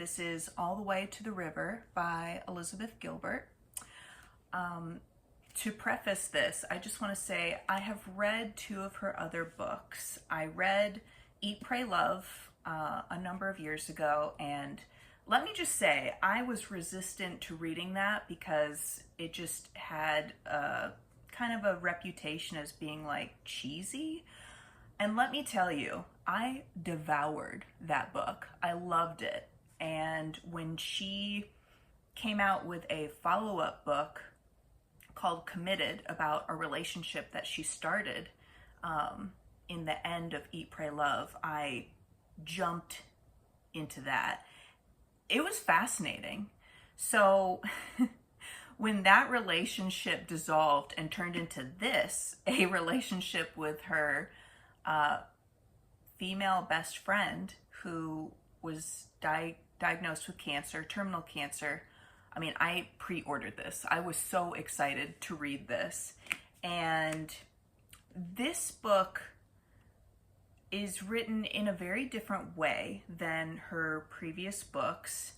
This is All the Way to the River by Elizabeth Gilbert. To preface this, I just want to say I have read two of her other books. I read Eat, Pray, Love a number of years ago, and let me just say I was resistant to reading that because it just had kind of a reputation as being like cheesy. And let me tell you, I devoured that book. I loved it. And when she came out with a follow-up book called Committed about a relationship that she started in the end of Eat, Pray, Love, I jumped into that. It was fascinating. So when that relationship dissolved and turned into this, a relationship with her female best friend who was diagnosed with cancer, terminal cancer. I mean, I pre-ordered this. I was so excited to read this. And this book is written in a very different way than her previous books.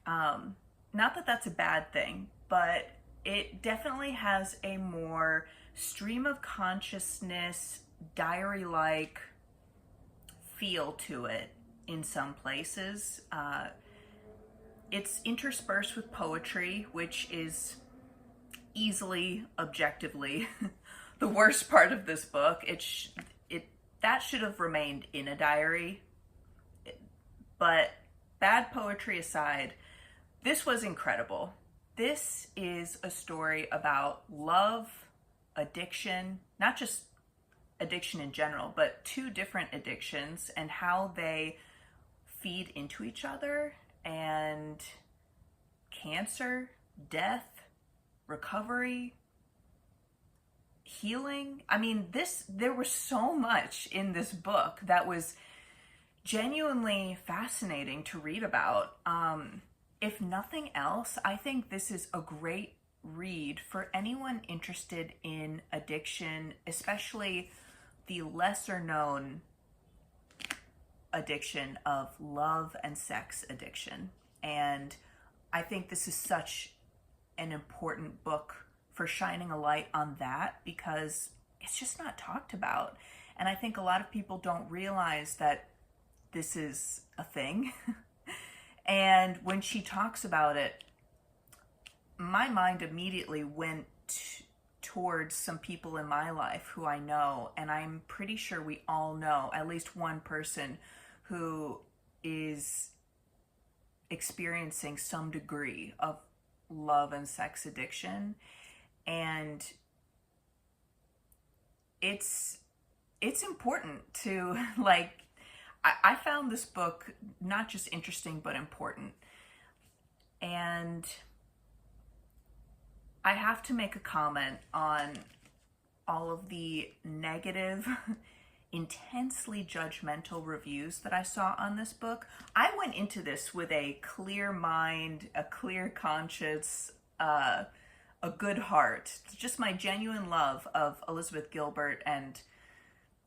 Not that that's a bad thing, but it definitely has a more stream of consciousness, diary-like feel to it in some places. It's interspersed with poetry, which is easily, objectively, the worst part of this book. That should have remained in a diary. But bad poetry aside, this was incredible. This is a story about love, addiction, not just addiction in general, but two different addictions and how they feed into each other, and cancer, death, recovery, healing. I mean, there was so much in this book that was genuinely fascinating to read about. If nothing else, I think this is a great read for anyone interested in addiction, especially the lesser known addiction of love and sex addiction. And I think this is such an important book for shining a light on that because it's just not talked about. And I think a lot of people don't realize that this is a thing. And when she talks about it, my mind immediately went towards some people in my life who I know, and I'm pretty sure we all know at least one person who is experiencing some degree of love and sex addiction. And it's important to I found this book not just interesting but important. And I have to make a comment on all of the negative, intensely judgmental reviews that I saw on this book. I went into this with a clear mind, a clear conscience, a good heart, just my genuine love of Elizabeth Gilbert, and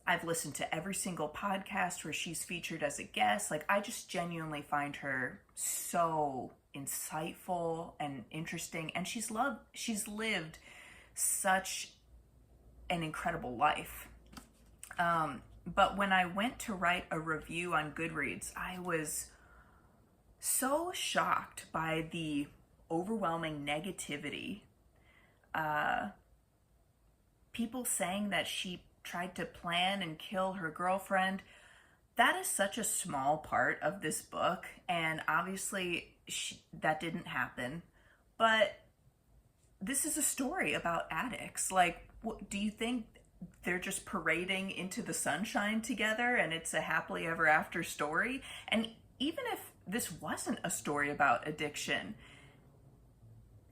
I've listened to every single podcast where she's featured as a guest. I just genuinely find her so insightful and interesting, and she's lived such an incredible life. But when I went to write a review on Goodreads, I was so shocked by the overwhelming negativity. People saying that she tried to plan and kill her girlfriend. That is such a small part of this book, and obviously that didn't happen. But this is a story about addicts. Do you think they're just parading into the sunshine together and it's a happily ever after story? And even if this wasn't a story about addiction,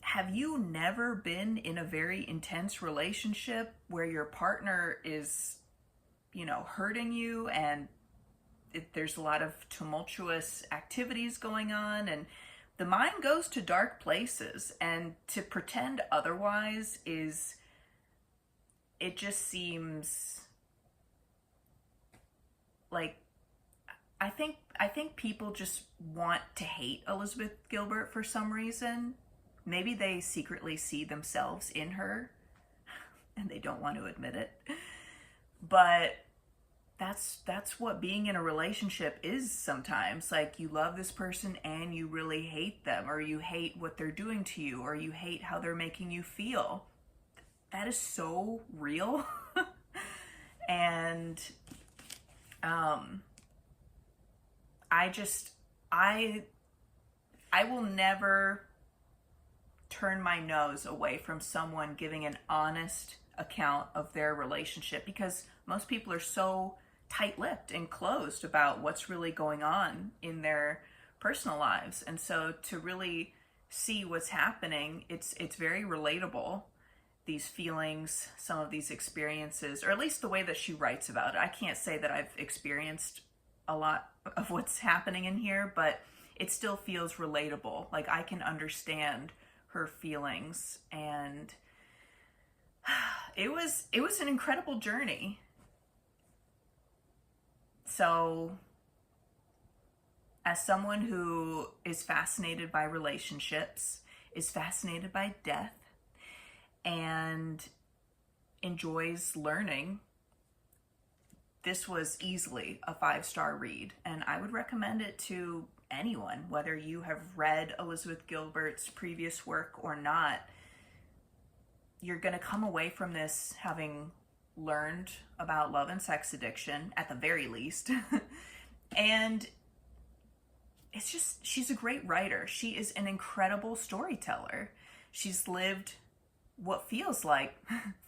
have you never been in a very intense relationship where your partner is, hurting you, and there's a lot of tumultuous activities going on, and the mind goes to dark places, and to pretend otherwise it just seems like I think people just want to hate Elizabeth Gilbert for some reason. Maybe they secretly see themselves in her and they don't want to admit it. But that's what being in a relationship is sometimes. Like, you love this person and you really hate them, or you hate what they're doing to you, or you hate how they're making you feel. That is so real. And I just I will never turn my nose away from someone giving an honest account of their relationship, because most people are so tight-lipped and closed about what's really going on in their personal lives. And so to really see what's happening, it's very relatable, these feelings, some of these experiences, or at least the way that she writes about it. I can't say that I've experienced a lot of what's happening in here, but it still feels relatable. Like, I can understand her feelings, and it was an incredible journey. So, as someone who is fascinated by relationships, is fascinated by death, and enjoys learning, this was easily a 5-star read, and I would recommend it to anyone, whether you have read Elizabeth Gilbert's previous work or not. You're going to come away from this having learned about love and sex addiction, at the very least. And it's just, she's a great writer. She is an incredible storyteller. She's lived what feels like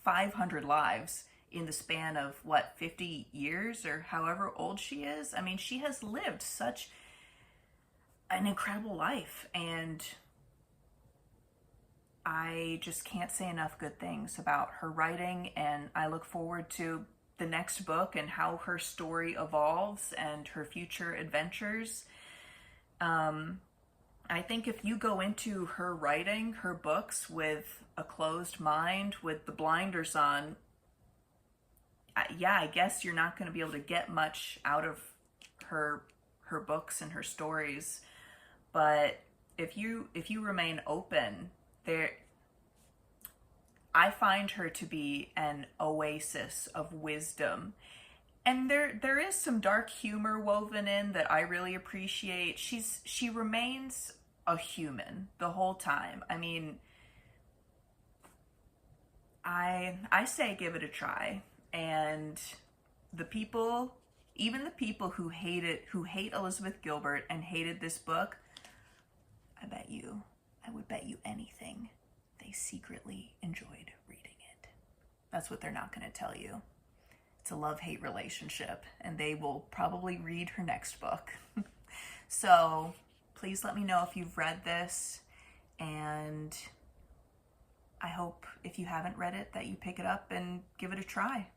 500 lives in the span of, 50 years or however old she is. I mean, she has lived such an incredible life, and I just can't say enough good things about her writing, and I look forward to the next book and how her story evolves and her future adventures. I think if you go into her writing, her books, with a closed mind, with the blinders on, I guess you're not going to be able to get much out of her books and her stories. But if you remain open, I find her to be an oasis of wisdom. And there is some dark humor woven in that I really appreciate. She remains a human the whole time. I mean, I say give it a try. And even the people who hate Elizabeth Gilbert and hated this book, I would bet you anything they secretly enjoyed reading it. That's what they're not going to tell you. It's a love-hate relationship, and they will probably read her next book. So please let me know if you've read this, and I hope, if you haven't read it, that you pick it up and give it a try.